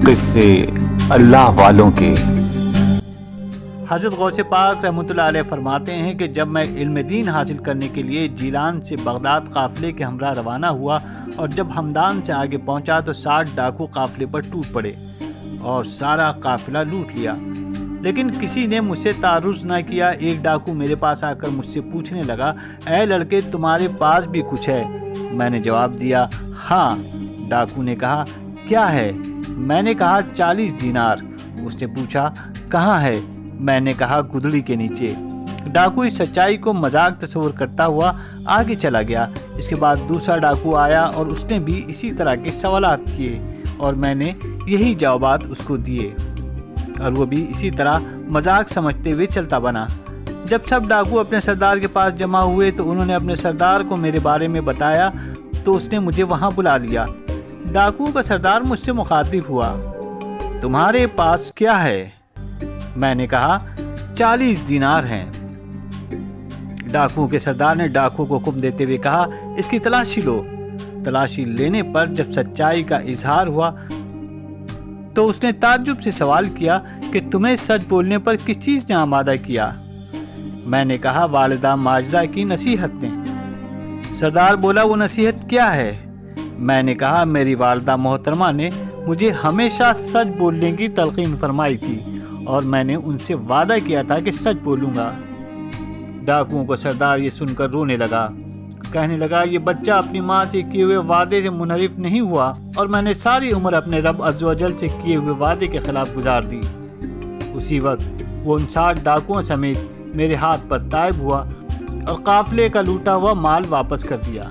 قصے اللہ والوں کے۔ حضرت غوث پاک رحمۃ اللہ علیہ فرماتے ہیں کہ جب میں علم دین حاصل کرنے کے لیے جیلان سے بغداد قافلے کے ہمراہ روانہ ہوا اور جب ہمدان سے آگے پہنچا تو 60 ڈاکو قافلے پر ٹوٹ پڑے اور سارا قافلہ لوٹ لیا، لیکن کسی نے مجھ سے تعرض نہ کیا۔ ایک ڈاکو میرے پاس آ کر مجھ سے پوچھنے لگا، اے لڑکے تمہارے پاس بھی کچھ ہے؟ میں نے جواب دیا، ہاں۔ ڈاکو نے کہا، کیا ہے؟ میں نے کہا 40 دینار۔ اس نے پوچھا، کہاں ہے؟ میں نے کہا گدڑی کے نیچے۔ ڈاکو اس سچائی کو مذاق تصور کرتا ہوا آگے چلا گیا۔ اس کے بعد دوسرا ڈاکو آیا اور اس نے بھی اسی طرح کے سوالات کیے اور میں نے یہی جوابات اس کو دیے اور وہ بھی اسی طرح مذاق سمجھتے ہوئے چلتا بنا۔ جب سب ڈاکو اپنے سردار کے پاس جمع ہوئے تو انہوں نے اپنے سردار کو میرے بارے میں بتایا تو اس نے مجھے وہاں بلا لیا۔ ڈاکو کا سردار مجھ سے مخاطب ہوا، تمہارے پاس کیا ہے؟ میں نے کہا 40 دینار ہیں۔ ڈاکو کے سردار نے ڈاکو کو حکم دیتے ہوئے کہا، اس کی تلاشی لو۔ تلاشی لینے پر جب سچائی کا اظہار ہوا تو اس نے تعجب سے سوال کیا کہ تمہیں سچ بولنے پر کس چیز نے آمادہ کیا؟ میں نے کہا والدہ ماجدہ کی نصیحت نے۔ سردار بولا، وہ نصیحت کیا ہے؟ میں نے کہا میری والدہ محترمہ نے مجھے ہمیشہ سچ بولنے کی تلقین فرمائی تھی اور میں نے ان سے وعدہ کیا تھا کہ سچ بولوں گا۔ ڈاکوؤں کو سردار یہ سن کر رونے لگا، کہنے لگا، یہ بچہ اپنی ماں سے کیے ہوئے وعدے سے منحرف نہیں ہوا اور میں نے ساری عمر اپنے رب عز و جل سے کیے ہوئے وعدے کے خلاف گزار دی۔ اسی وقت وہ ان 60 ڈاکوؤں سمیت میرے ہاتھ پر تائب ہوا اور قافلے کا لوٹا ہوا مال واپس کر دیا۔